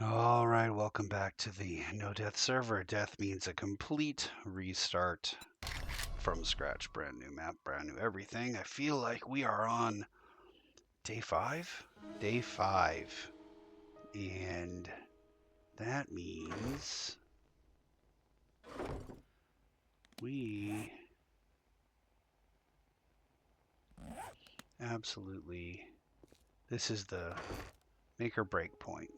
All right, welcome back to the no death server. Death means a complete restart from scratch, brand new map, brand new everything. I feel like we are on day 5? Day 5. And that means we absolutely, this is the make or break point.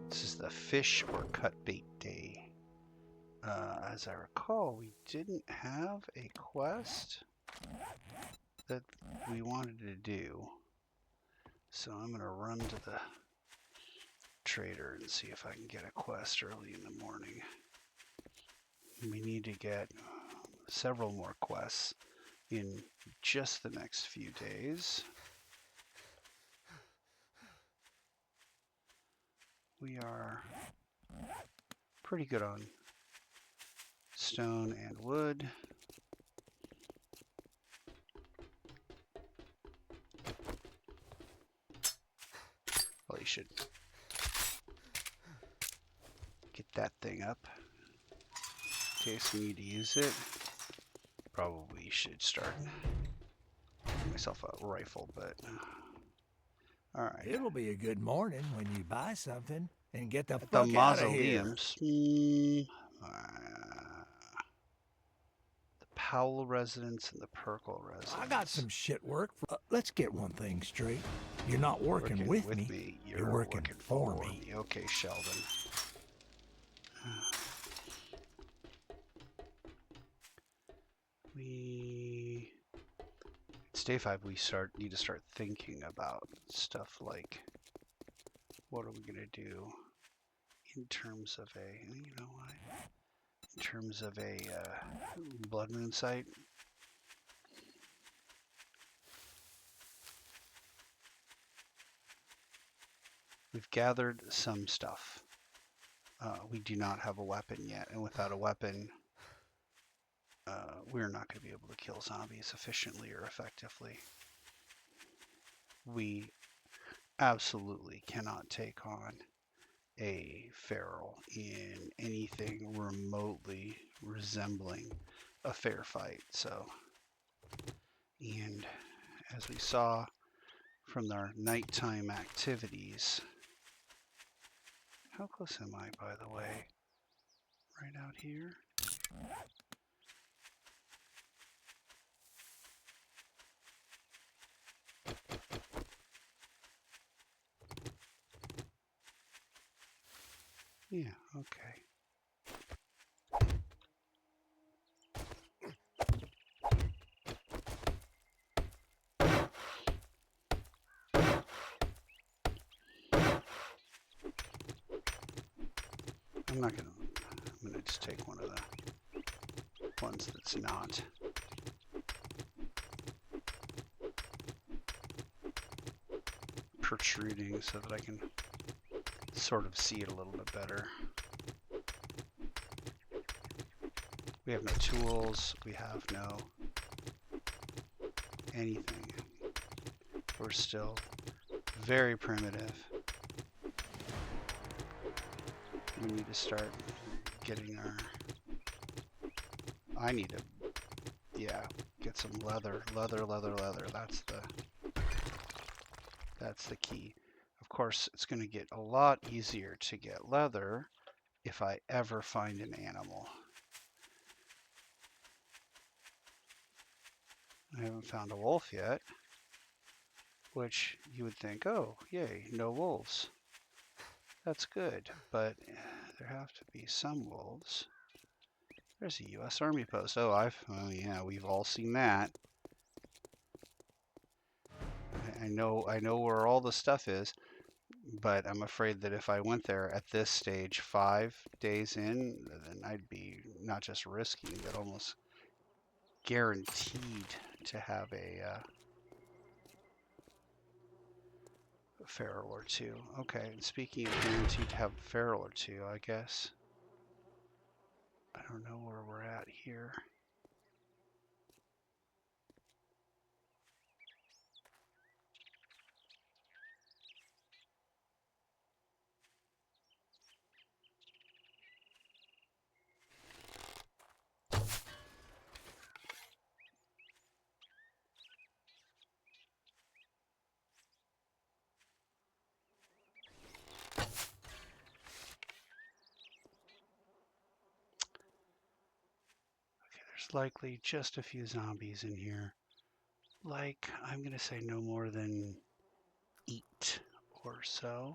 This is the fish or cut bait day. As I recall, we didn't have a quest that we wanted to do. So I'm going to run to the trader and see if I can get a quest early in the morning. We need to get several more quests in just the next few days. We are pretty good on stone and wood. Probably should get that thing up in case we need to use it. Probably should start myself a rifle, but all right. It'll be a good morning when you buy something and get the At the fuck out of here. mausoleums, the Powell residence and the Perkle residence. I got some shit work. Let's get one thing straight. You're not working with me. You're working for me. Okay, Sheldon. It's day 5. We need to start thinking about stuff like, what are we gonna do in terms of you know what? In terms of a blood moon site. We've gathered some stuff. We do not have a weapon yet, and without a weapon, we're not going to be able to kill zombies efficiently or effectively. We absolutely cannot take on a feral in anything remotely resembling a fair fight. So, and as we saw from our nighttime activities, how close am I, by the way? Right out here? Yeah, okay. I'm gonna just take one of the ones that's not. Protruding so that I can sort of see it a little bit better. We have no tools, we have no anything. We're still very primitive. We need to start getting our, I need to, yeah, get some leather. That's the key. Of course, it's going to get a lot easier to get leather if I ever find an animal. I haven't found a wolf yet, which you would think, oh, yay, no wolves. That's good, but there have to be some wolves. There's a U.S. Army post. Oh, yeah, we've all seen that. I know where all the stuff is, but I'm afraid that if I went there at this stage, 5 days in, then I'd be not just risking, but almost guaranteed to have a feral or two. Okay, and speaking of guaranteed to have a feral or two, I guess. I don't know where we're at here. There's likely just a few zombies in here. Like, I'm gonna say no more than 8 or so.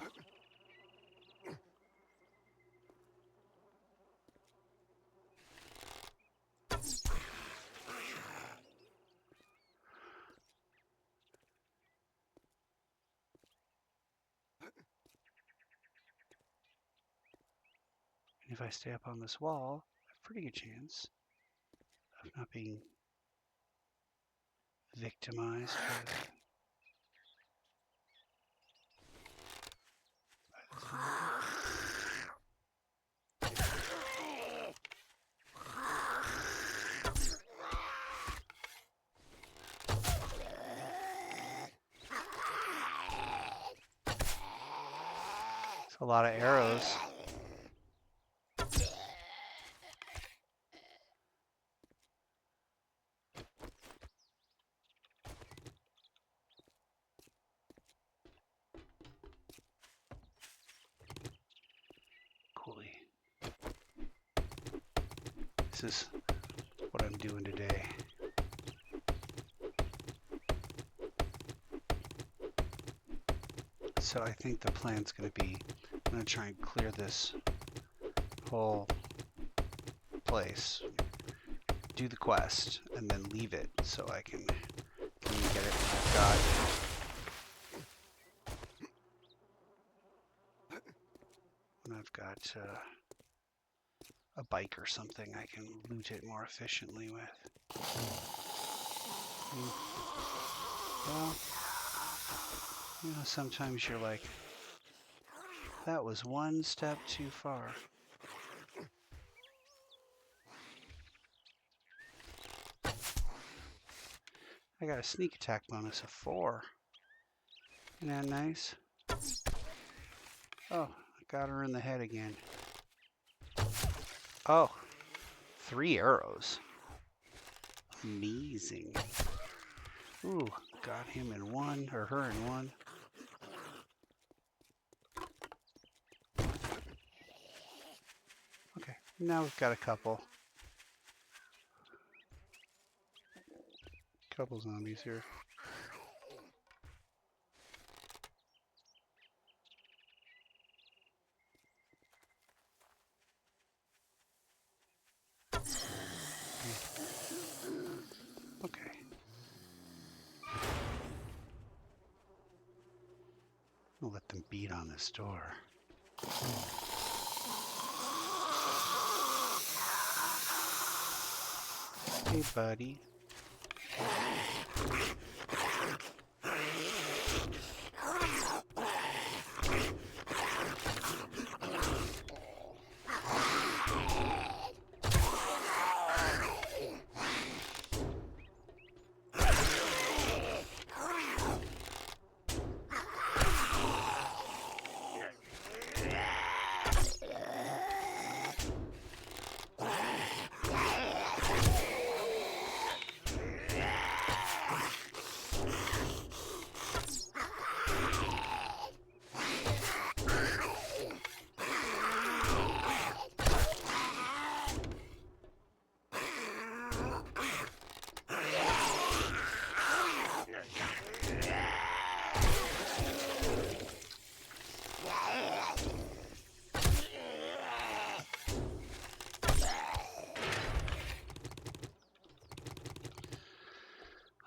And if I stay up on this wall, I have a pretty good chance of not being victimized by the It's a lot of arrows. Coolie. This is what I'm doing today. So I think the plan's going to be, I'm going to try and clear this whole place, do the quest, and then leave it so I can get it when I've got a bike or something I can loot it more efficiently with. Well, you know, sometimes you're like, that was one step too far. I got a sneak attack bonus of 4. Isn't that nice? Oh, I got her in the head again. Oh, 3 arrows. Amazing. Ooh, got him in 1, or her in 1. Okay, now we've got a couple zombies here. Okay. I'll let them beat on this door. Hey, buddy.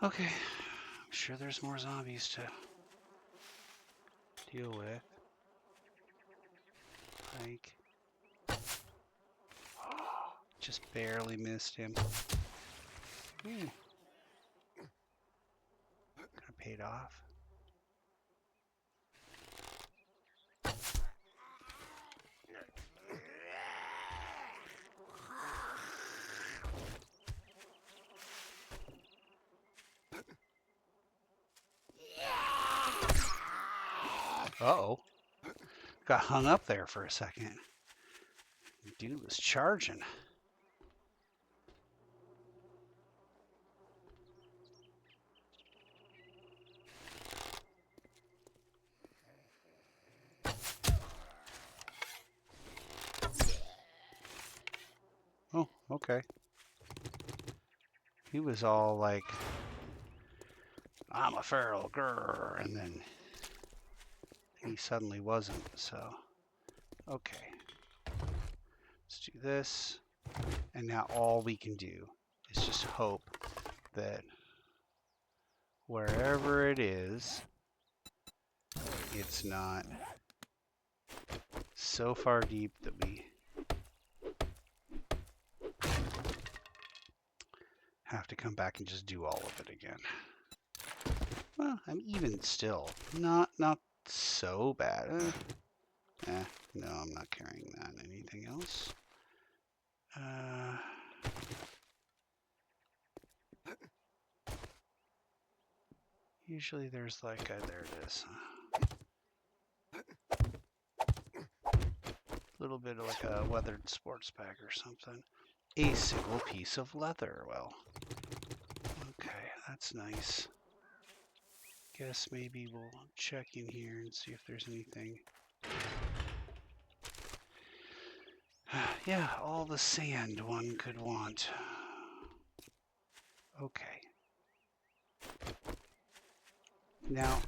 Okay, I'm sure there's more zombies to deal with. Like, oh, just barely missed him. Kind of paid off. Uh-oh. Got hung up there for a second. Dude was charging. Oh, okay. He was all like, I'm a feral grrr, and then he suddenly wasn't, so. Okay. Let's do this. And now all we can do is just hope that wherever it is, it's not so far deep that we have to come back and just do all of it again. Well, I'm even still. Not so bad. No, I'm not carrying that. Anything else? Usually there's like a, there it is. A little bit of like a weathered sports bag or something. A single piece of leather. Well, okay, that's nice. Guess maybe we'll check in here and see if there's anything. Yeah, all the sand one could want. Okay. Now,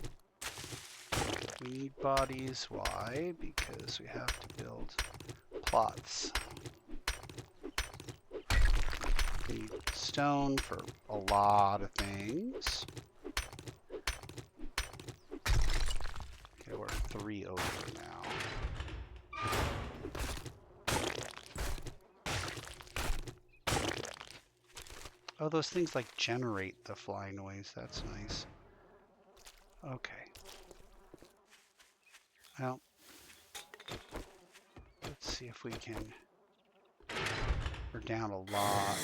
we need bodies. Why? Because we have to build plots. We need stone for a lot of things. Okay, we're 3 over now. Oh, those things like generate the fly noise. That's nice. Okay. Well, let's see if we can. We're down a lot.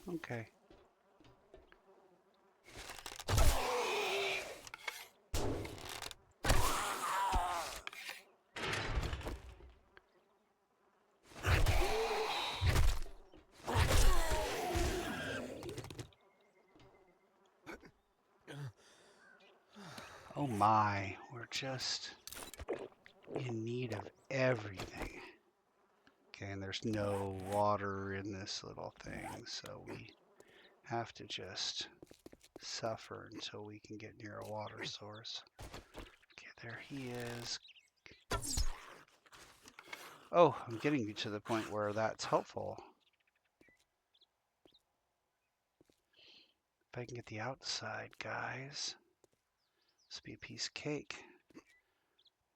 Okay. Oh my, we're just in need of everything. Okay, and there's no water in this little thing, so we have to just suffer until we can get near a water source. Okay, there he is. Oh, I'm getting to the point where that's helpful. If I can get the outside, guys. This will be a piece of cake.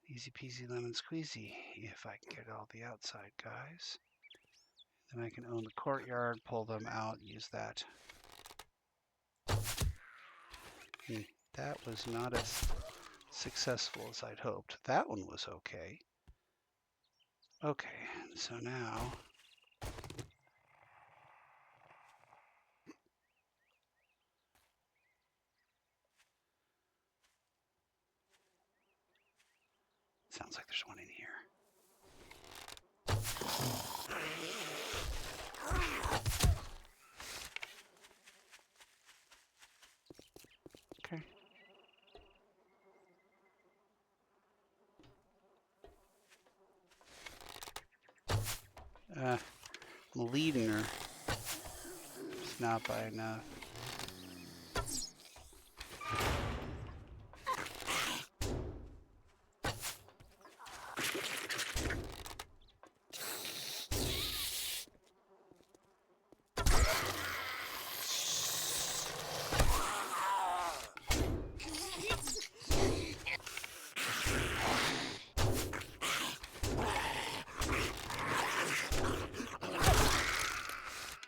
Easy peasy lemon squeezy. If I can get all the outside, guys. Then I can own the courtyard, pull them out, use that. That was not as successful as I'd hoped. That one was okay. Okay, so now sounds like there's one in here. Okay. I'm leading her. It's not by enough.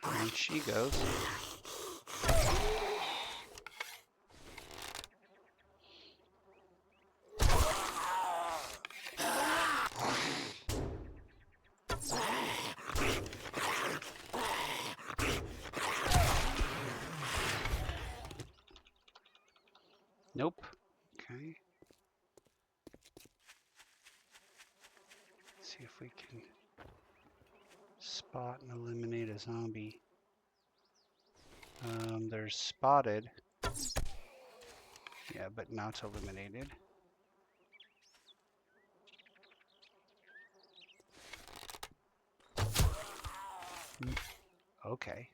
And she goes. Nope. Okay. Let's see if we can spot and eliminate a zombie. There's spotted. Yeah, but not eliminated. Okay.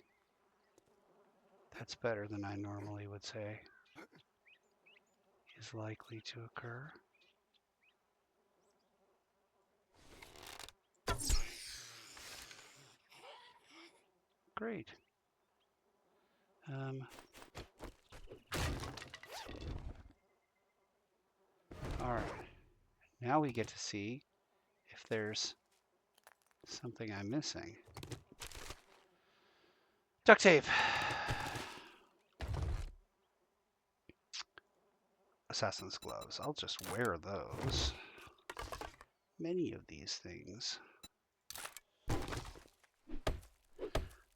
That's better than I normally would say is likely to occur. Great. All right. Now we get to see if there's something I'm missing. Duct tape. Assassin's gloves. I'll just wear those. Many of these things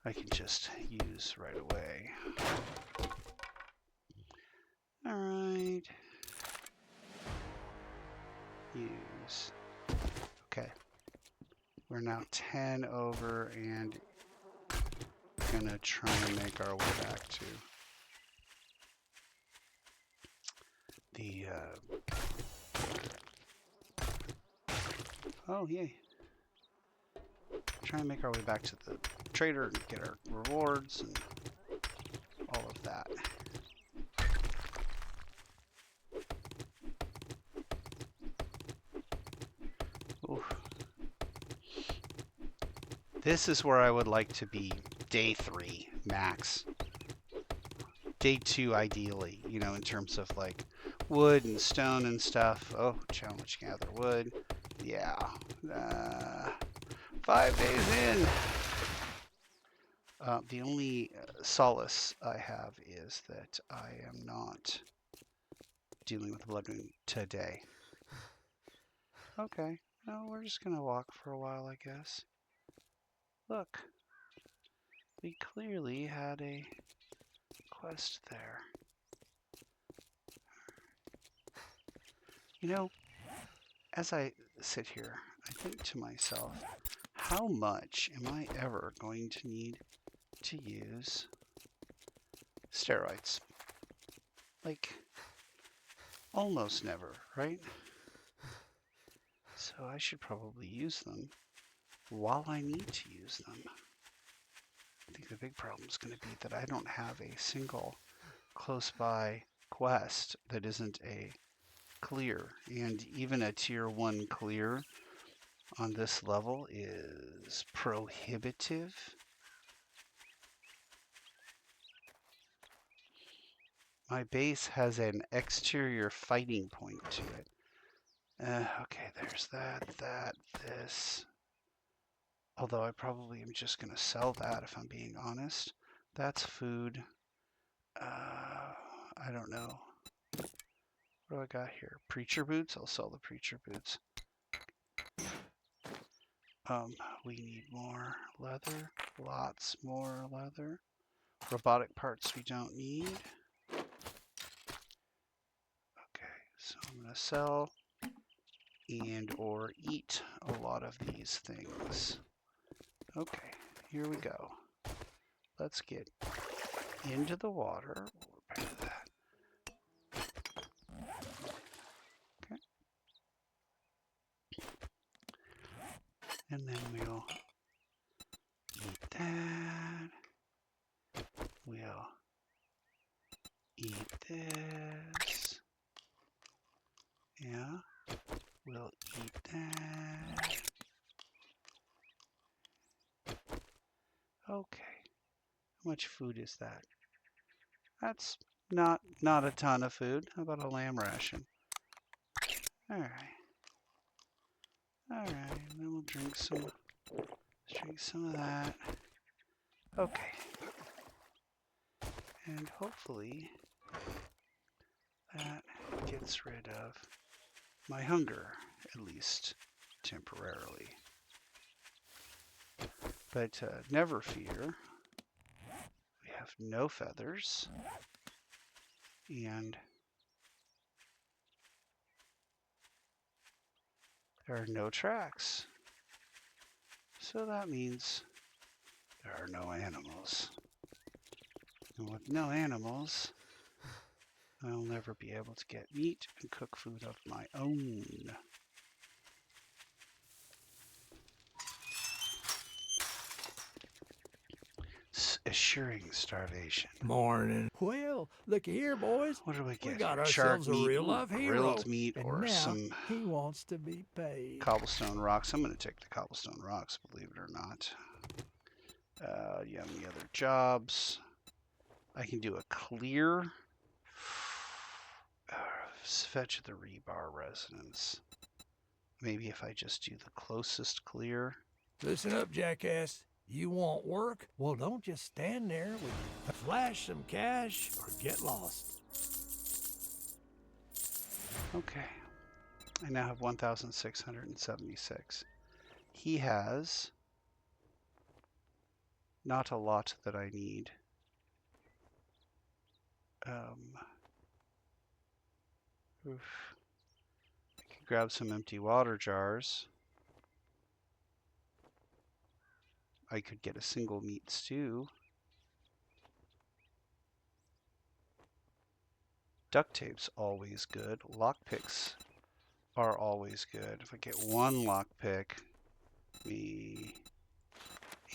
I can just use right away. All right. Use. Okay. We're now 10 over and gonna try and make our way back to the oh yay. Try and make our way back to the trader and get our rewards and all of that. Ooh. This is where I would like to be day 3 max. Day 2 ideally, you know, in terms of like wood and stone and stuff. Oh, challenge gather wood. Yeah. 5 days in. The only solace I have is that I am not dealing with the blood moon today. Okay. No, we're just going to walk for a while, I guess. Look. We clearly had a quest there. You know, as I sit here, I think to myself, how much am I ever going to need to use steroids? Like, almost never, right? So I should probably use them while I need to use them. I think the big problem is going to be that I don't have a single close by quest that isn't a clear, and even a tier 1 clear on this level is prohibitive. My base has an exterior fighting point to it. Okay, there's that, this. Although I probably am just going to sell that if I'm being honest. That's food. I don't know. What do I got here? Preacher boots? I'll sell the preacher boots. We need more leather. Lots more leather. Robotic parts we don't need. Okay, so I'm going to sell and or eat a lot of these things. Okay, here we go. Let's get into the water. We'll repair that. Okay. And then we'll eat that. We'll eat this. Yeah. We'll eat that. Okay. How much food is that? That's not a ton of food. How about a lamb ration? All right. All right. And then we'll drink some of that. Okay. And hopefully that gets rid of my hunger, at least temporarily. But never fear. We have no feathers. And there are no tracks. So that means there are no animals. And with no animals, I'll never be able to get meat and cook food of my own. Assuring starvation. Morning. Well, look here, boys. What do we get? We got here? Shark ourselves a meat, real life hero. grilled meat, And or now some he wants to be paid. cobblestone rocks. I'm going to take the cobblestone rocks, believe it or not. Yummy other jobs. I can do a clear. Fetch the rebar resonance. Maybe if I just do the closest clear. Listen up, jackass. You want work? Well, don't just stand there with flash some cash or get lost. Okay. I now have 1,676. He has not a lot that I need. Oof. I could grab some empty water jars. I could get a single meat stew. Duct tape's always good. Lockpicks are always good. If I get one lockpick, me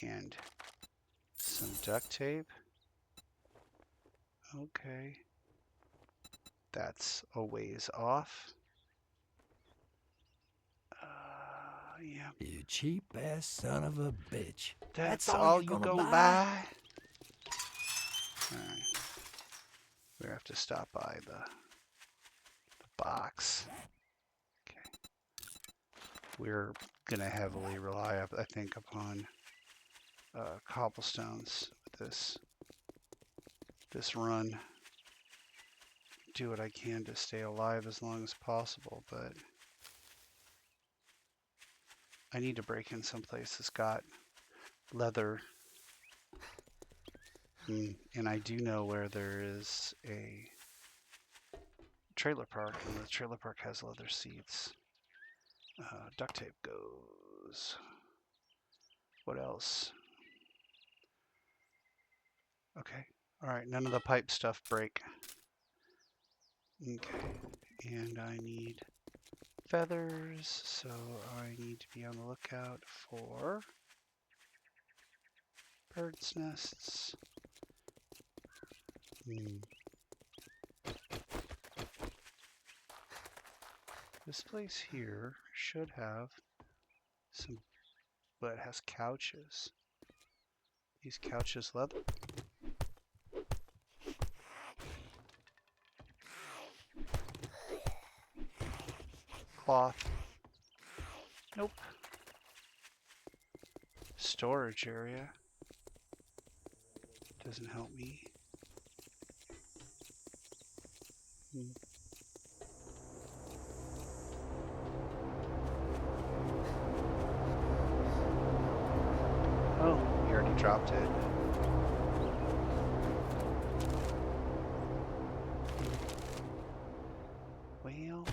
and some duct tape. Okay. That's a ways off. Yeah. You cheap ass son of a bitch. That's all you gonna buy? Alright. We have to stop by the box. Okay. We're gonna heavily rely, I think, upon cobblestones with this run. Do what I can to stay alive as long as possible, but I need to break in someplace that's got leather. And I do know where there is a trailer park, and the trailer park has leather seats. Duct tape goes. What else? Okay. Alright, none of the pipe stuff break. Okay. And I need feathers, so I need to be on the lookout for birds' nests. This place here should have some, but it has couches. These couches leather. Cloth. Nope. Storage area. Doesn't help me. Oh, you already dropped it. Well,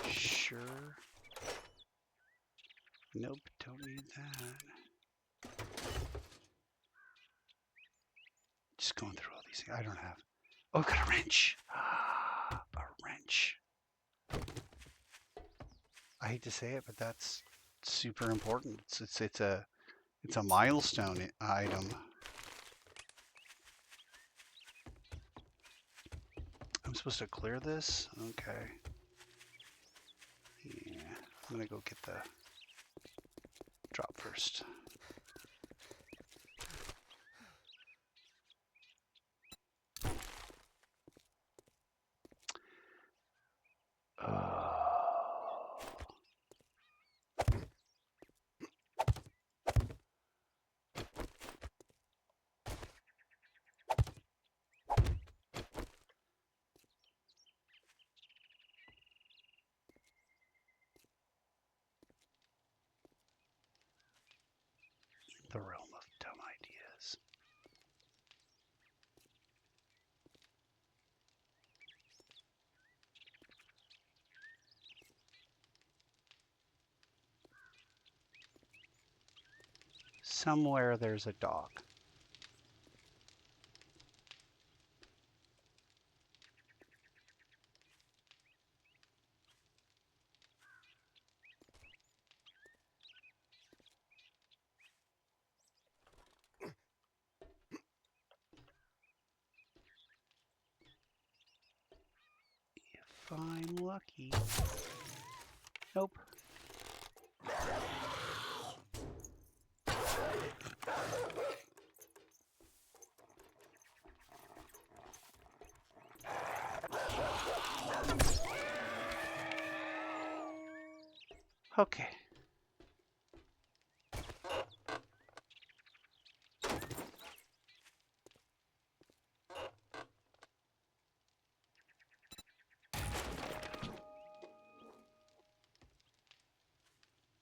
sure. Nope, don't need that. Just going through all these things. I don't have. Oh, I've got a wrench. A wrench. I hate to say it, but that's super important. It's a milestone item. I'm supposed to clear this? Okay. Yeah, I'm gonna go get the drop first. The realm of dumb ideas. Somewhere there's a dog. If I'm lucky. Nope. Okay.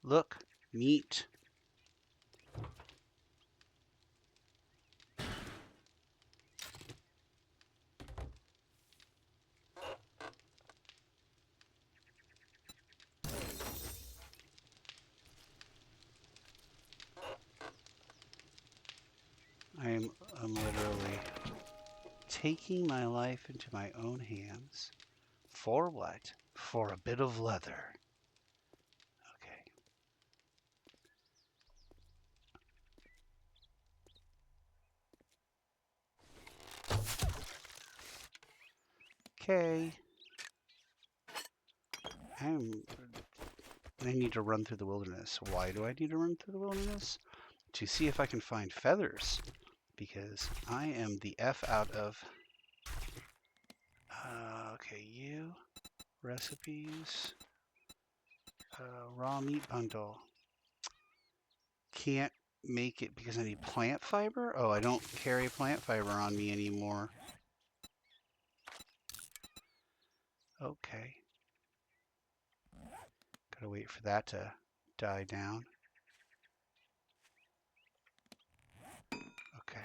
Look, meat. I'm literally taking my life into my own hands. For what? For a bit of leather. Okay. I need to run through the wilderness. Why do I need to run through the wilderness? To see if I can find feathers. Because I am the F out of... okay, you. Recipes. Raw meat bundle. Can't make it because I need plant fiber? Oh, I don't carry plant fiber on me anymore. Okay. Gotta wait for that to die down. Okay.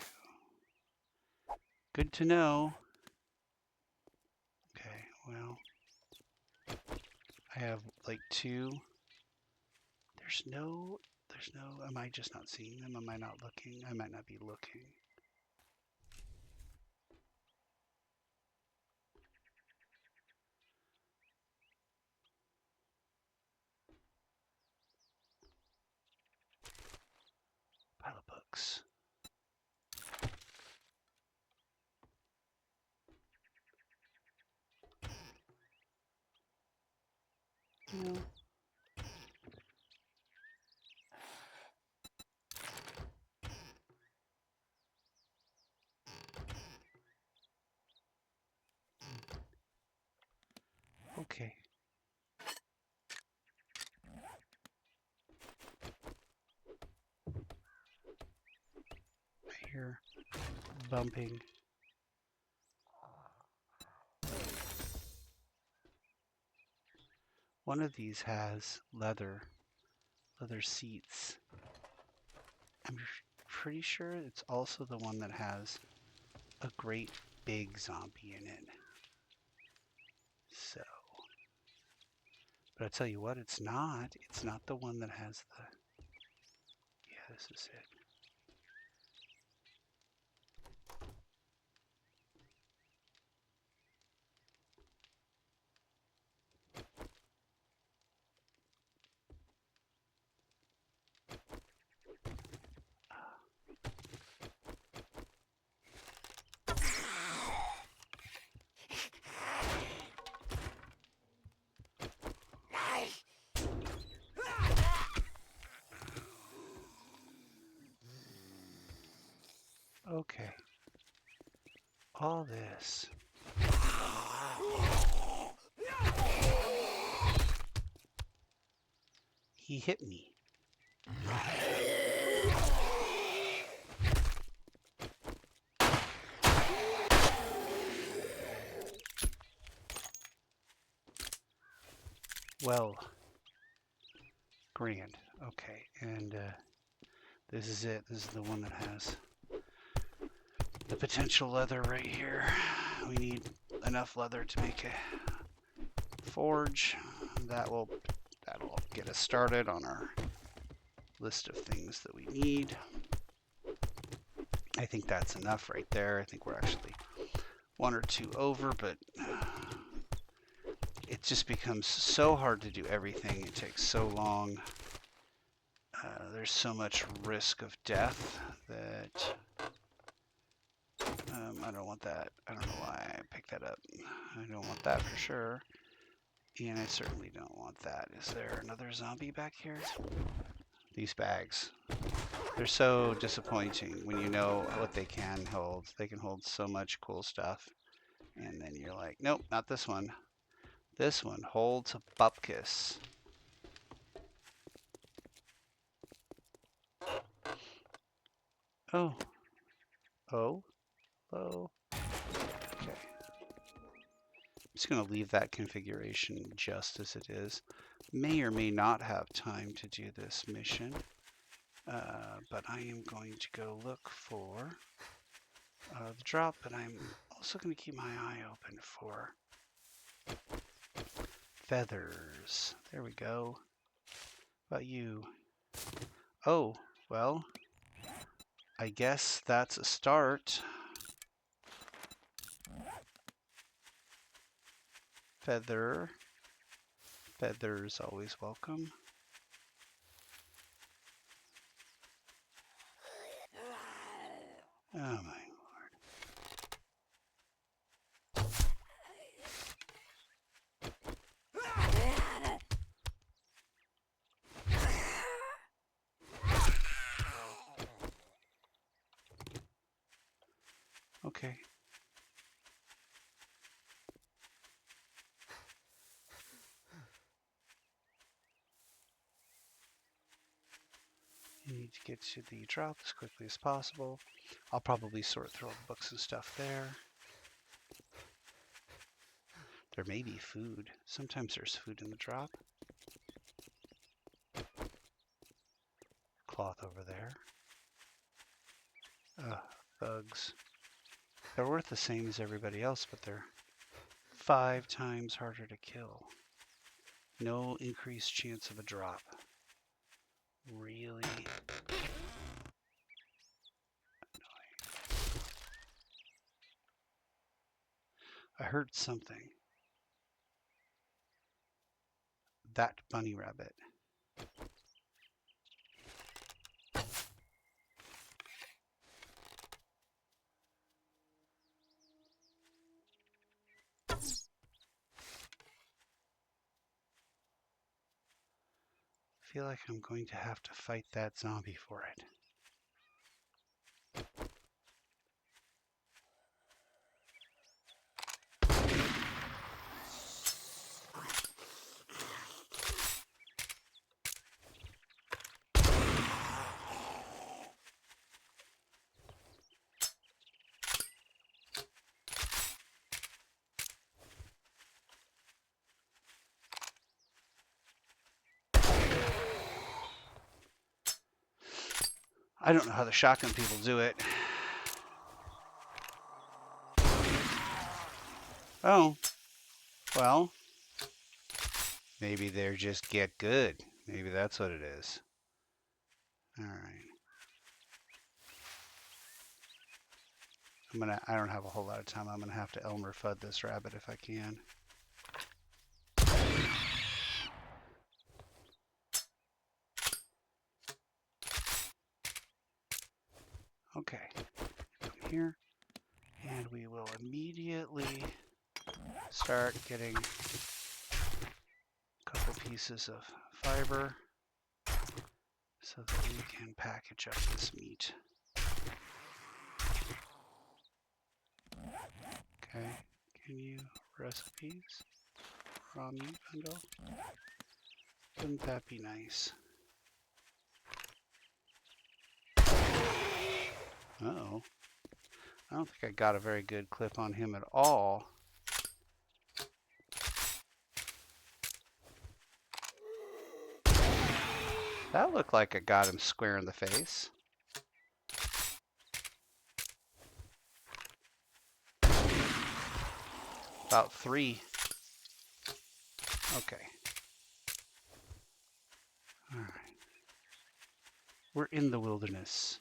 Good to know. Okay, well. I have like two. There's no, am I just not seeing them? Am I not looking? I might not be looking. Pile of books. No. Okay. I hear bumping. One of these has leather seats. I'm pretty sure it's also the one that has a great big zombie in it. So, but I tell you what, it's not. It's not the one that has the... Yeah, this is it. Okay. All this. He hit me. Well, grand. Okay, and this is it. This is the one that has the potential leather right here. We need enough leather to make a forge. That'll get us started on our list of things that we need. I think that's enough right there. I think we're actually 1 or 2 over, but it just becomes so hard to do everything. It takes so long. There's so much risk of death that I don't want that. I don't know why I picked that up. I don't want that for sure. And I certainly don't want that. Is there another zombie back here? These bags. They're so disappointing when you know what they can hold. They can hold so much cool stuff. And then you're like, nope, not this one. This one holds a bupkis. Oh. Oh. Oh. Okay. I'm just going to leave that configuration just as it is. May or may not have time to do this mission. But I am going to go look for the drop, and I'm also going to keep my eye open for feathers. There we go. How about you? Oh, well, I guess that's a start. Feather. Feathers always welcome. Oh my lord. Okay. You need to get to the drop as quickly as possible. I'll probably sort through all the books and stuff there. There may be food. Sometimes there's food in the drop. Cloth over there. Thugs. They're worth the same as everybody else, but they're 5 times harder to kill. No increased chance of a drop. Really annoying. I heard something. That bunny rabbit. I feel like I'm going to have to fight that zombie for it. I don't know how the shotgun people do it. Oh, well, maybe they're just get good. Maybe that's what it is. All right. I don't have a whole lot of time. I'm gonna have to Elmer Fudd this rabbit if I can. Okay, come here, and we will immediately start getting a couple pieces of fiber so that we can package up this meat. Okay, can you recipes? Raw meat bundle? Wouldn't that be nice? Uh-oh. I don't think I got a very good clip on him at all. That looked like I got him square in the face. About 3. Okay. All right. We're in the wilderness.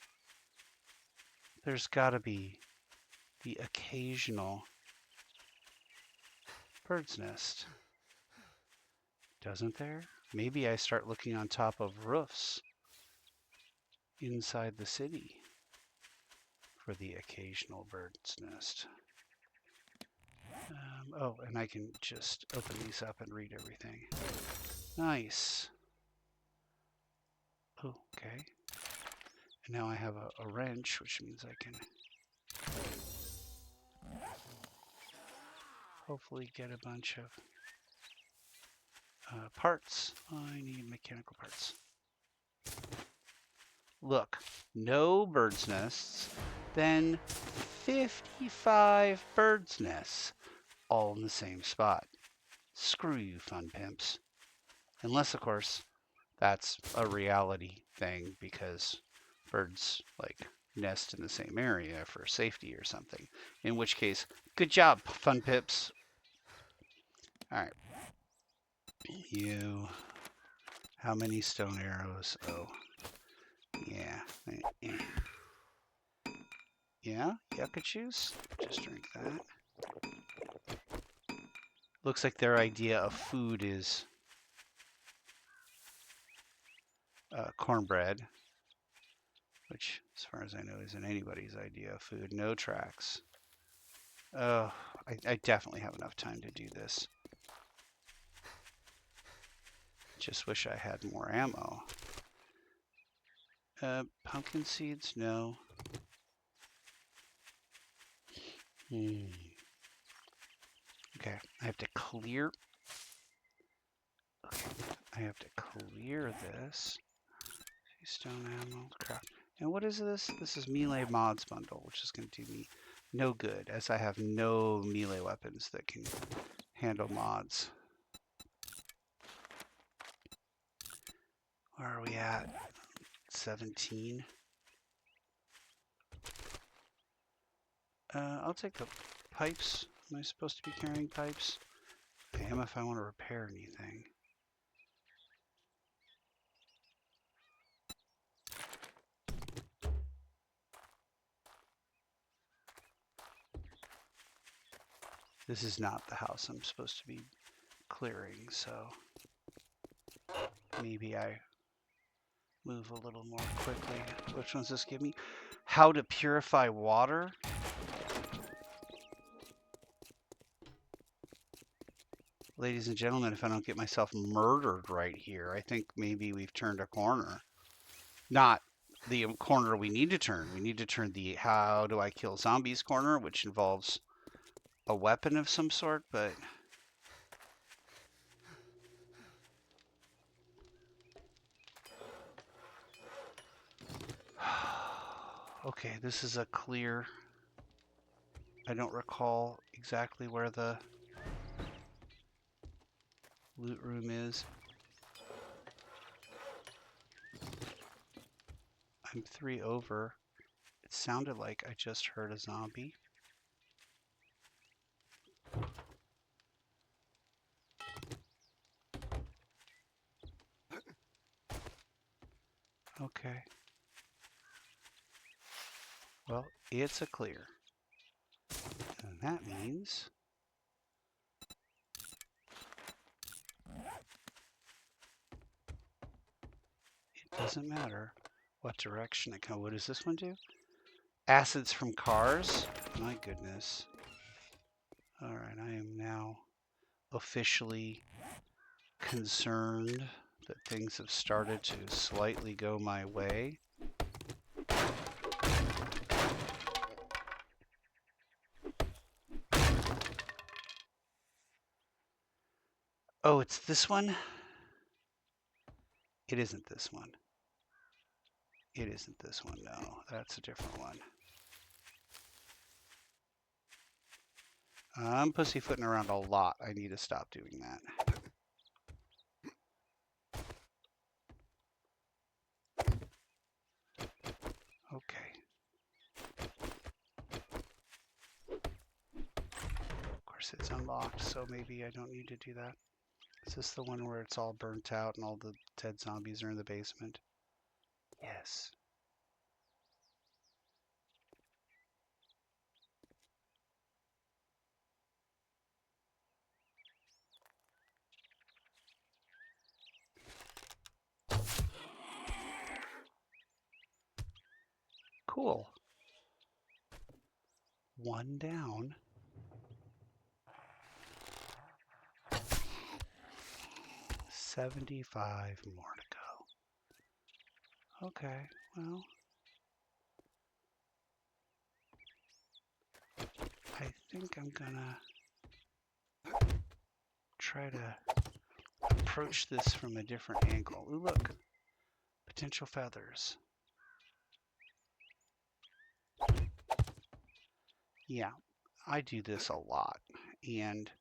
There's got to be the occasional bird's nest. Doesn't there? Maybe I start looking on top of roofs inside the city for the occasional bird's nest. Oh, and I can just open these up and read everything. Nice. Oh, okay. And now I have a wrench, which means I can hopefully get a bunch of parts. I need mechanical parts. Look, no bird's nests, then 55 bird's nests, all in the same spot. Screw you, fun pimps. Unless, of course, that's a reality thing because birds like nest in the same area for safety or something. In which case, good job, fun pips. All right. You. How many stone arrows? Oh. Yeah. Yeah, yucca juice. Just drink that. Looks like their idea of food is cornbread, which, as far as I know, isn't anybody's idea of food. No tracks. Oh, I definitely have enough time to do this. Just wish I had more ammo. Pumpkin seeds? No. Okay, I have to clear. Okay, I have to clear this. Stone ammo, craft. And what is this? This is melee mods bundle, which is going to do me no good, as I have no melee weapons that can handle mods. Where are we at? 17. I'll take the pipes. Am I supposed to be carrying pipes? I am if I want to repair anything. This is not the house I'm supposed to be clearing, so maybe I move a little more quickly. Which one's this give me? How to purify water? Ladies and gentlemen, if I don't get myself murdered right here, I think maybe we've turned a corner. Not the corner we need to turn. We need to turn the how do I kill zombies corner, which involves a weapon of some sort, but okay, this is a clear. I don't recall exactly where the loot room is. I'm 3 over. It sounded like I just heard a zombie. Okay. Well, it's a clear. And that means it doesn't matter what direction it comes. What does this one do? Acids from cars? My goodness. All right, I am now officially concerned that things have started to slightly go my way. Oh, it's this one? It isn't this one. It isn't this one, no. That's a different one. I'm pussyfooting around a lot. I need to stop doing that. Okay. Of course, it's unlocked, so maybe I don't need to do that. Is this the one where it's all burnt out and all the dead zombies are in the basement? Yes. Cool. One down. $75 more to go. Okay, well, I think I'm gonna try to approach this from a different angle. Ooh, look, potential feathers. Yeah, I do this a lot, and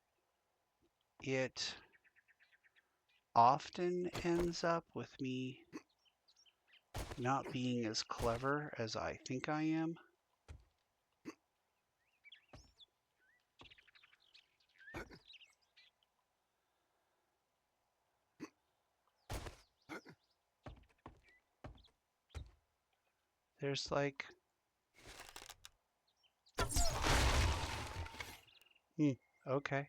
it often ends up with me not being as clever as I think I am. There's like, okay.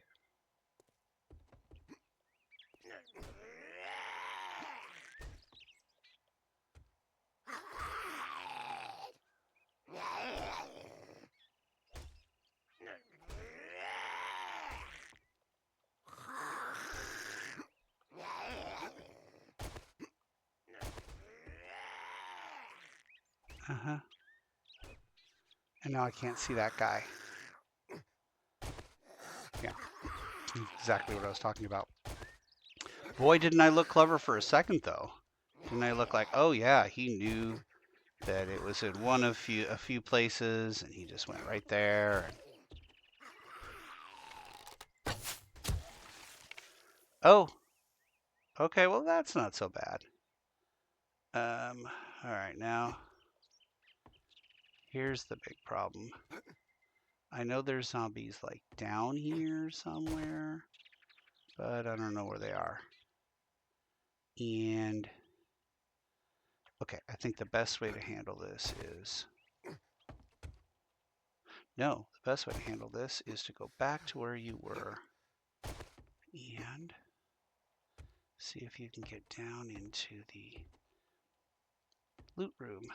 Uh-huh. And now I can't see that guy. Yeah, exactly what I was talking about. Boy, didn't I look clever for a second, though. Didn't I look like, oh yeah, he knew that it was in a few places, and he just went right there. Oh, okay, well that's not so bad. All right, now here's the big problem. I know there's zombies like down here somewhere, but I don't know where they are. And okay, I think the best way to handle this is, no, the best way to handle this is to go back to where you were and see if you can get down into the loot room,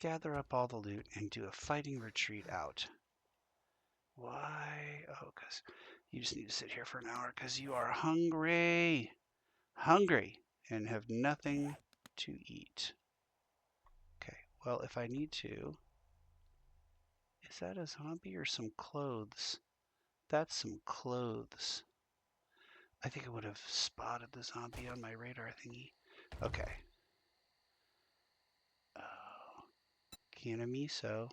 gather up all the loot, and do a fighting retreat out. Why? Oh, because you just need to sit here for an hour because you are hungry. Hungry and have nothing to eat. Okay, well, if I need to, is that a zombie or some clothes? That's some clothes. I think I would have spotted the zombie on my radar thingy. Okay. Oh, can of miso.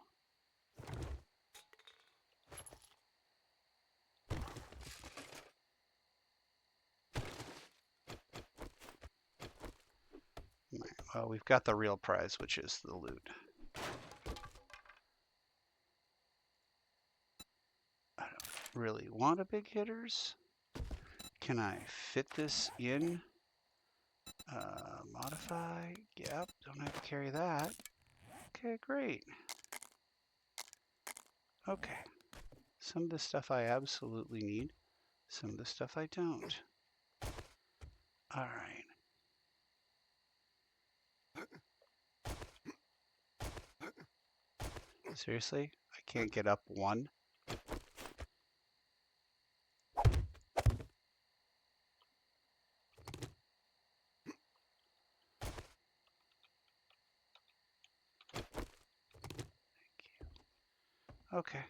Right, well, we've got the real prize, which is the loot. I don't really want a big hitters. Can I fit this in? Modify. Yep, don't have to carry that. Okay, great. Okay. Some of the stuff I absolutely need. Some of the stuff I don't. All right. Seriously? I can't get up one? Okay.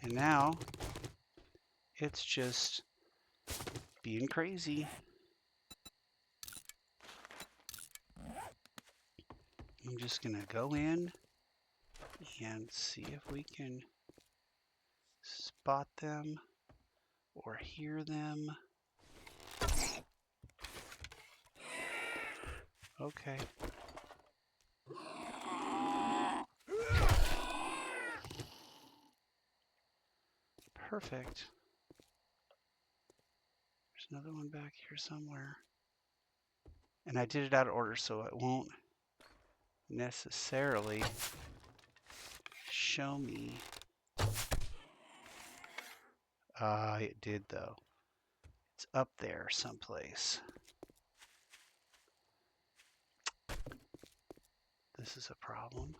And now it's just being crazy. I'm just gonna go in and see if we can spot them or hear them. Okay. Perfect. There's another one back here somewhere. And I did it out of order, so it won't necessarily show me. It did though. It's up there someplace. This is a problem.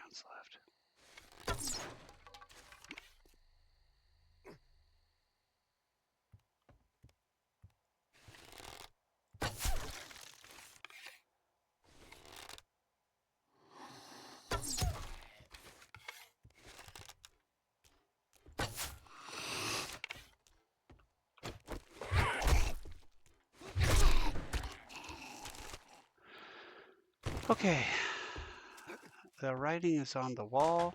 Rounds left. Okay, the writing is on the wall.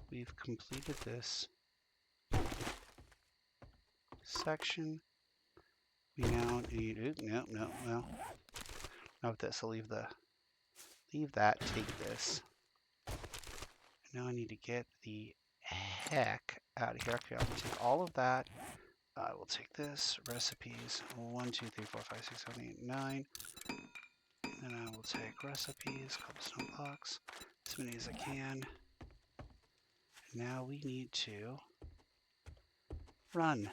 We've completed this section. We now need, no. Not this, I'll leave that, take this. Now I need to get the heck out of here. Okay, I'll take all of that. I will take this, recipes, 1, 2, 3, 4, 5, 6, 7, 8, 9. And then I will take recipes, cobblestone blocks, as many as I can. Now we need to run.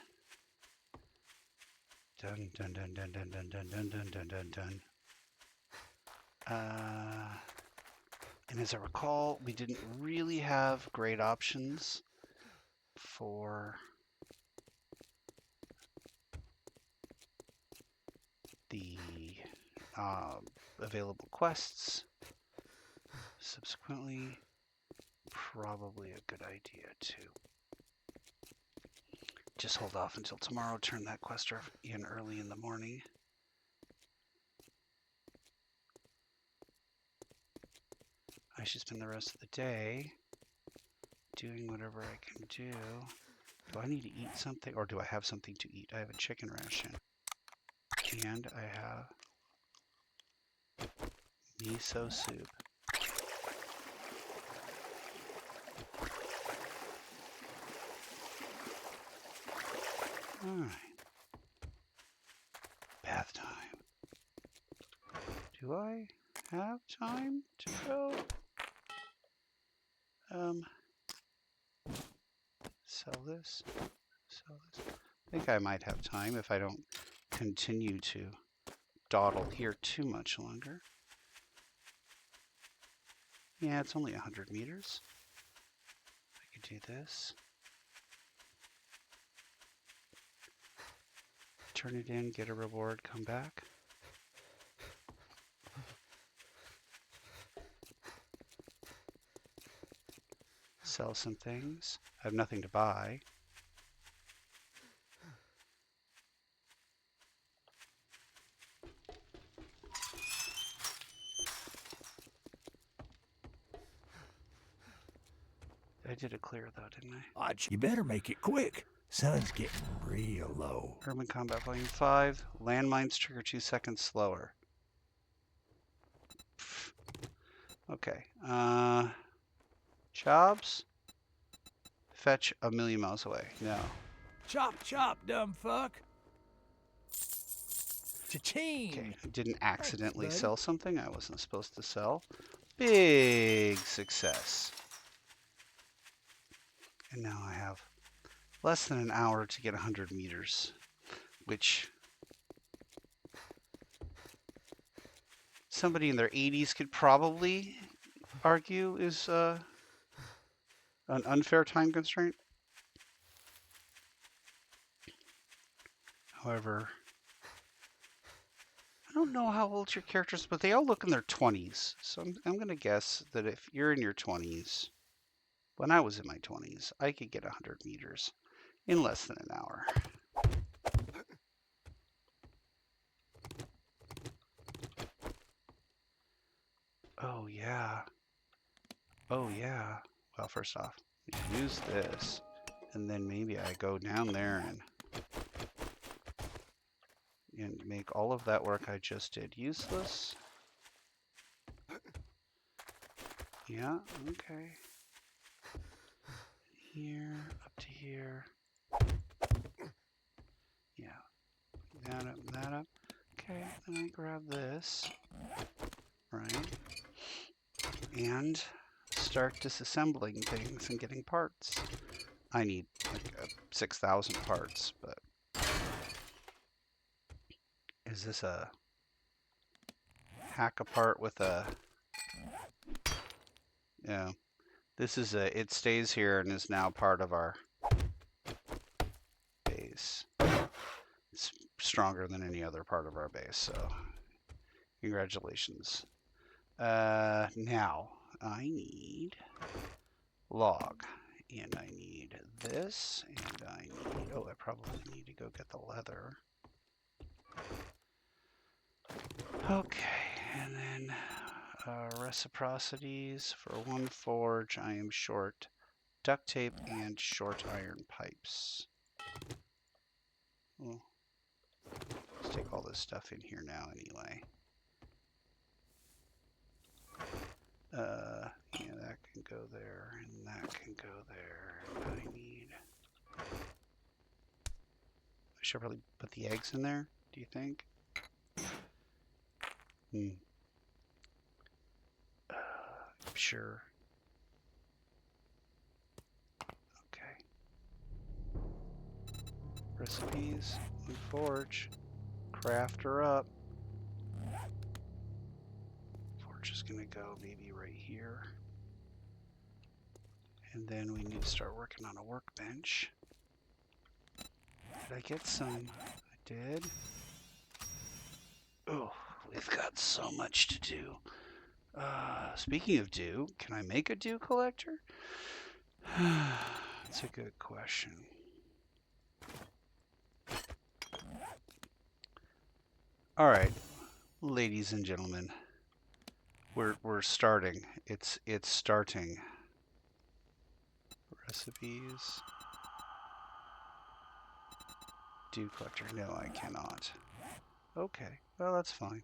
Dun dun dun dun dun dun dun dun dun dun dun dun. And as I recall, we didn't really have great options for the available quests. Subsequently, probably a good idea to just hold off until tomorrow, turn that quest in early in the morning. I should spend the rest of the day doing whatever I can do. Do I need to eat something, or do I have something to eat? I have a chicken ration, and I have miso soup. All right. Bath time. Do I have time to go? Sell this. I think I might have time if I don't continue to dawdle here too much longer. Yeah, it's only 100 meters. I could do this. Turn it in, get a reward, come back. Sell some things. I have nothing to buy. I did it clear though, didn't I? You better make it quick. Sun's getting real low. Urban Combat Volume 5. Landmines trigger 2 seconds slower. Okay. Jobs? Fetch 1,000,000 miles away. No. Chop, chop, dumb fuck. Cha-ching. Okay. I didn't accidentally sell something I wasn't supposed to sell. Big success. And now I have less than an hour to get 100 meters, which somebody in their 80s could probably argue is an unfair time constraint. However, I don't know how old your characters, but they all look in their 20s. So I'm going to guess that if you're in your 20s, when I was in my 20s, I could get 100 meters in less than an hour. Oh, yeah. Oh, yeah. Well, first off, use this, and then maybe I go down there and make all of that work I just did useless. Yeah, okay. here, up to here. Yeah, that up, that up. Okay, then I grab this, right? And start disassembling things and getting parts. I need like 6,000 parts, but is this a hack apart with a, yeah, this is a, it stays here and is now part of our base. It's stronger than any other part of our base, so congratulations. Now I need log, and I need this, and I need, oh, I probably need to go get the leather. Okay, and then reciprocities for one forge. I am short duct tape and short iron pipes. Well, let's take all this stuff in here now anyway. Yeah, that can go there, and that can go there. And I need... I should probably put the eggs in there, do you think? Sure. Okay. Recipes, and forge. Craft her up. Forge is gonna go maybe right here. And then we need to start working on a workbench. Did I get some? I did. Oh, we've got so much to do. Speaking of dew, can I make a dew collector? That's a good question. All right, ladies and gentlemen, we're starting. It's starting. Recipes. Dew collector. No, I cannot. Okay, well that's fine.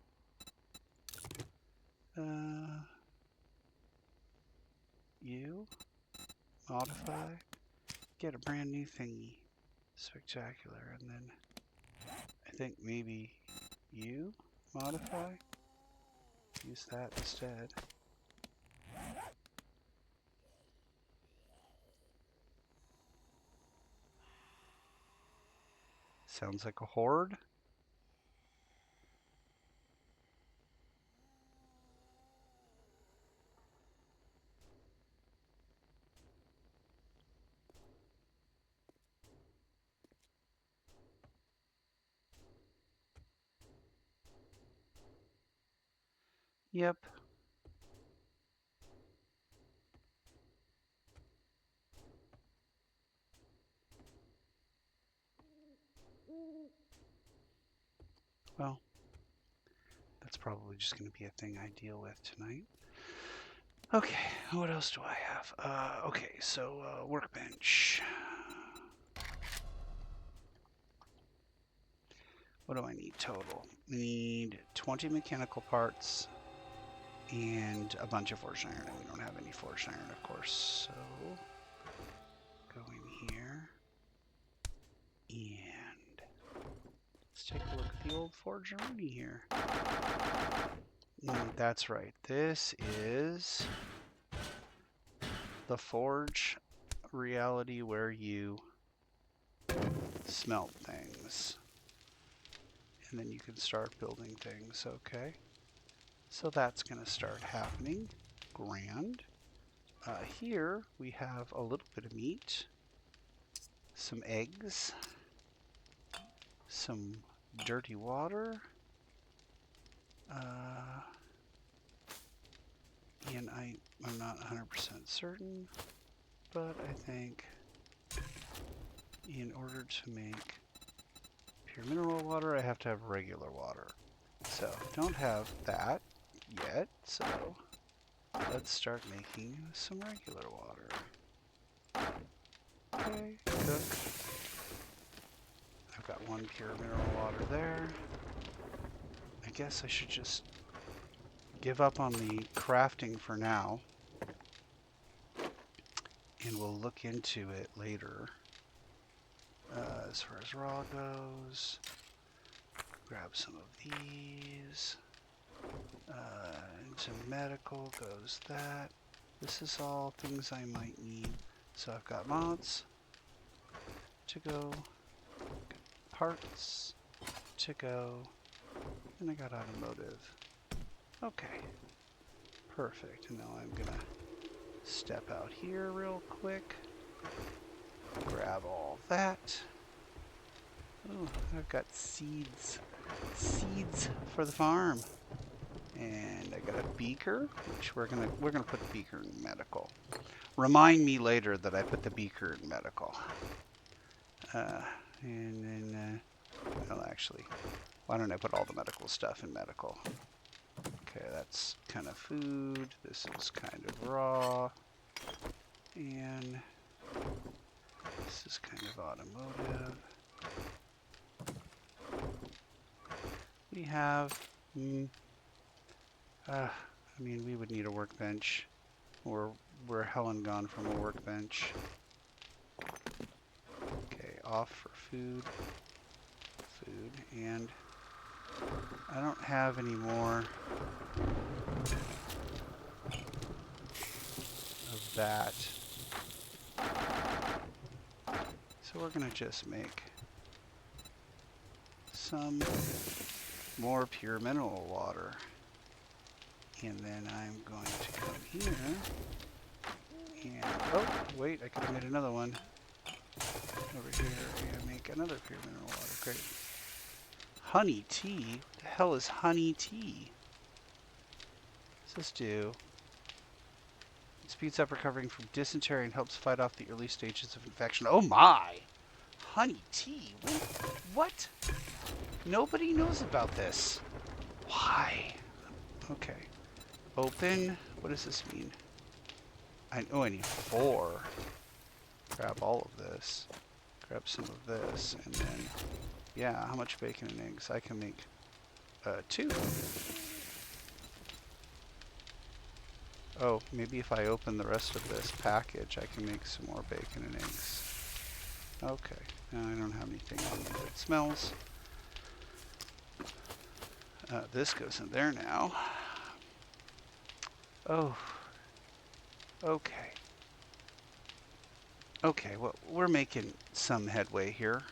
You modify, get a brand new thingy, spectacular, and then I think maybe you modify, use that instead. Sounds like a horde. Yep. Well, that's probably just going to be a thing I deal with tonight. Okay, what else do I have? Okay, so workbench. What do I need total? I need 20 mechanical parts and a bunch of forged iron, and we don't have any forged iron, of course. So go in here and let's take a look at the old forge arena here. That's right. This is the forge reality where you smelt things. And then you can start building things, okay? So that's going to start happening. Grand. Here we have a little bit of meat, some eggs, some dirty water, and I'm not 100% certain, but I think in order to make pure mineral water, I have to have regular water. So I don't have that yet, so let's start making some regular water. Okay, cook. I've got one pure mineral water there. I guess I should just give up on the crafting for now and we'll look into it later. As far as raw goes, grab some of these. Into medical goes that. This is all things I might need. So I've got mods to go, parts to go, and I got automotive. Okay, perfect. And now I'm gonna step out here real quick, grab all that. Oh, I've got seeds for the farm. And I got a beaker, which we're gonna put the beaker in medical. Remind me later that I put the beaker in medical. And then, well, actually, why don't I put all the medical stuff in medical? Okay, that's kind of food. This is kind of raw, and this is kind of automotive. We have. I mean, we would need a workbench. We're hell and gone from a workbench. Okay, off for food. And I don't have any more of that. So we're gonna just make some more pure mineral water. And then I'm going to come here, and, oh, wait, I could have made another one over here, and make another pure mineral water. Great. Honey tea? What the hell is honey tea? What's this do? It speeds up recovering from dysentery and helps fight off the early stages of infection. Oh my! Honey tea? What? Nobody knows about this. Why? Okay. Open. What does this mean? I need 4. Grab all of this. Grab some of this, and then, yeah, how much bacon and eggs? I can make 2. Oh, maybe if I open the rest of this package, I can make some more bacon and eggs. Okay, now I don't have anything on me that smells. This goes in there now. Oh, okay. Okay, well, we're making some headway here.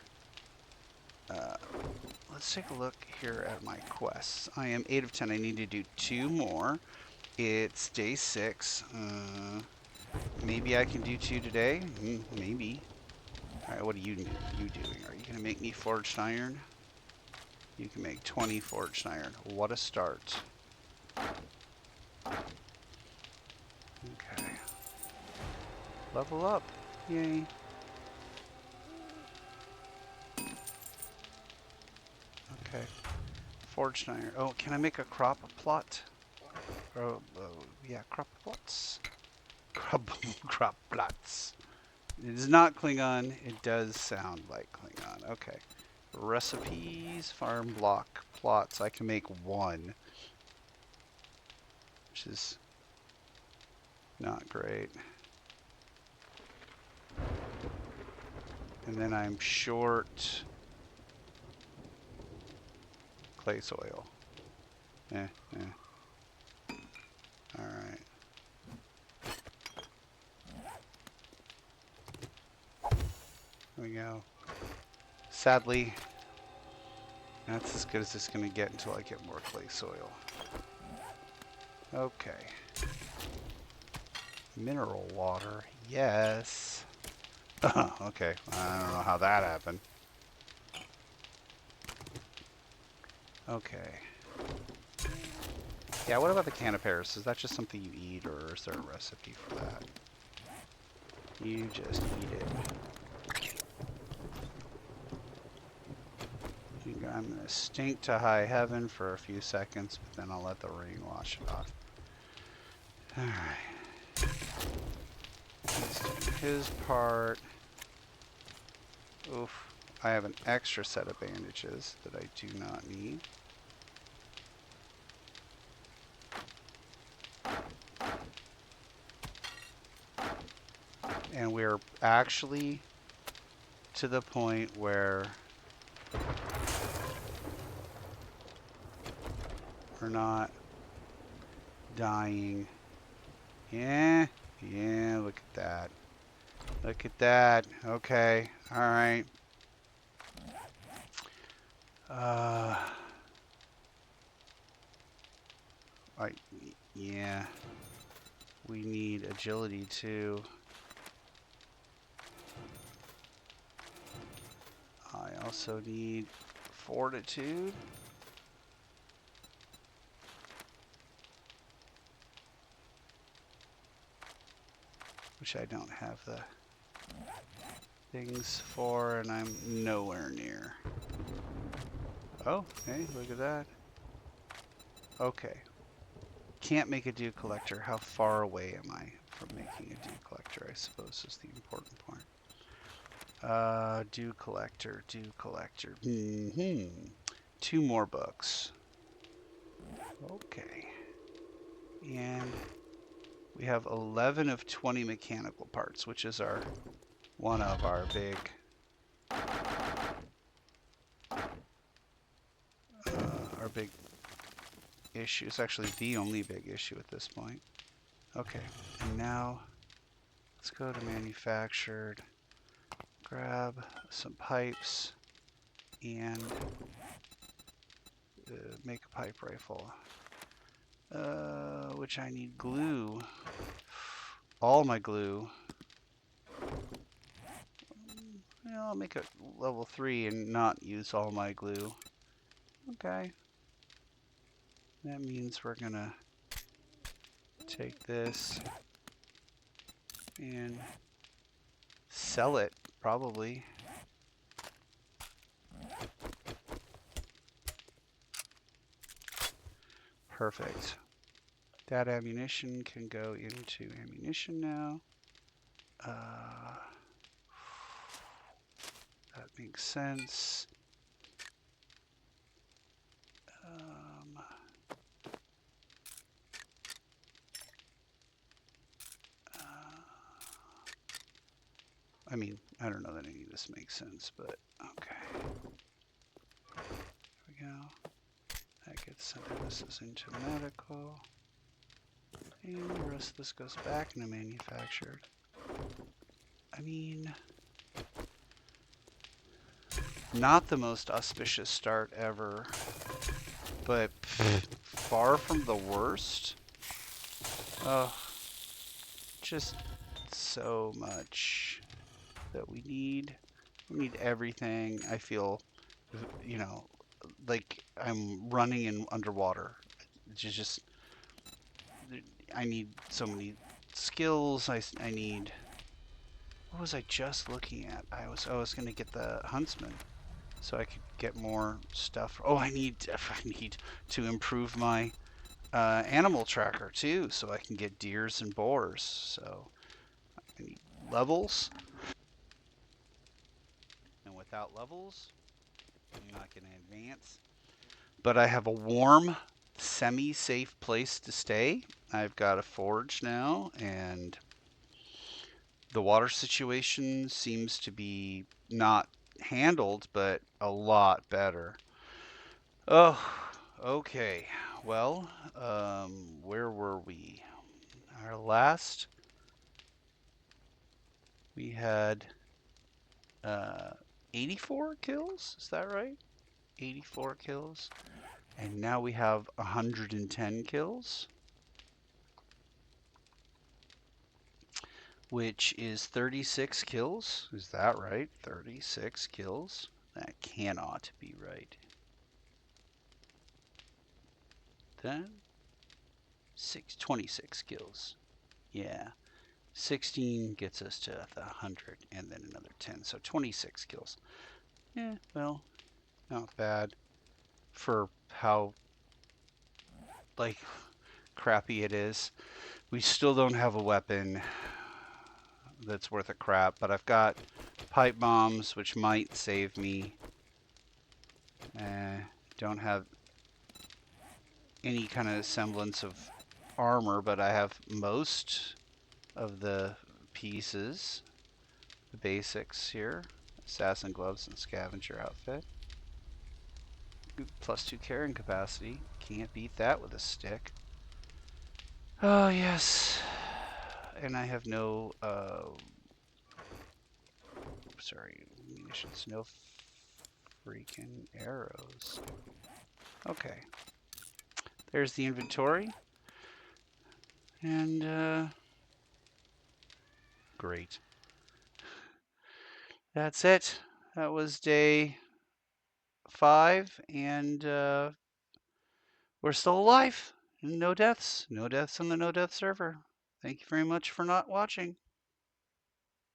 Let's take a look here at my quests. I am 8 of 10. I need to do 2 more. It's day 6. Maybe I can do 2 today. Maybe. All right, what are you doing? Are you going to make me forged iron? You can make 20 forged iron. What a start. Okay. Level up. Yay. Okay. Forged iron. Oh, can I make a crop plot? Oh, yeah, crop plots. Crop plots. It is not Klingon. It does sound like Klingon. Okay. Recipes, farm block plots. I can make 1. Which is not great. And then I'm short clay soil. Alright. There we go. Sadly, that's as good as it's going to get until I get more clay soil. Okay. Mineral water, yes. Okay, I don't know how that happened. Okay. Yeah, what about the can of pears? Is that just something you eat, or is there a recipe for that? You just eat it. I'm going to stink to high heaven for a few seconds, but then I'll let the rain wash it off. Alright. He's doing his part. Oof. I have an extra set of bandages that I do not need. And we're actually to the point where we're not dying. Yeah, look at that. Look at that. Okay, all right. Yeah, we need agility too. I also need fortitude. Which I don't have the things for, and I'm nowhere near. Oh, hey, look at that. Okay. Can't make a dew collector. How far away am I from making a dew collector, I suppose, is the important point. Dew collector. Mm-hmm. 2 more books. Okay. And we have 11 of 20 mechanical parts, which is one of our big issue. It's actually the only big issue at this point. Okay, and now let's go to manufactured, grab some pipes, and make a pipe rifle. Which I need glue. All my glue. Well, I'll make it level 3 and not use all my glue. Okay. That means we're gonna take this and sell it, probably. Perfect. That ammunition can go into ammunition now. That makes sense. I mean, I don't know that any of this makes sense, but okay. There we go. That gets synthesis into medical. And the rest of this goes back into manufactured. I mean, not the most auspicious start ever, but far from the worst. Oh, just so much that we need. We need everything. I feel, you know, like I'm running in underwater. It's just, I need so many skills. I need, what was I just looking at? I was going to get the huntsman so I could get more stuff. Oh, I need to improve my animal tracker too, so I can get deers and boars. So I need levels. And without levels, I'm not going to advance. But I have a warm, semi-safe place to stay. I've got a forge now, and the water situation seems to be not handled, but a lot better. Oh, okay. Well, where were we? Our last, we had 84 kills. Is that right? 84 kills. And now we have 110 kills, which is 36 kills. Is that right? 36 kills? That cannot be right. Then 26 kills. Yeah. 16 gets us to the 100, and then another 10. So 26 kills. Yeah, well, not bad for how, like, crappy it is. We still don't have a weapon that's worth a crap, but I've got pipe bombs, which might save me. Don't have any kind of semblance of armor, but I have most of the pieces. the basics here. Assassin gloves and scavenger outfit. +2 carrying capacity. Can't beat that with a stick. Oh, yes. And I have no, sorry, munitions. No freaking arrows. Okay. There's the inventory. And, great. That's it. That was day 5, and we're still alive. No deaths. No deaths on the no death server. Thank you very much for not watching.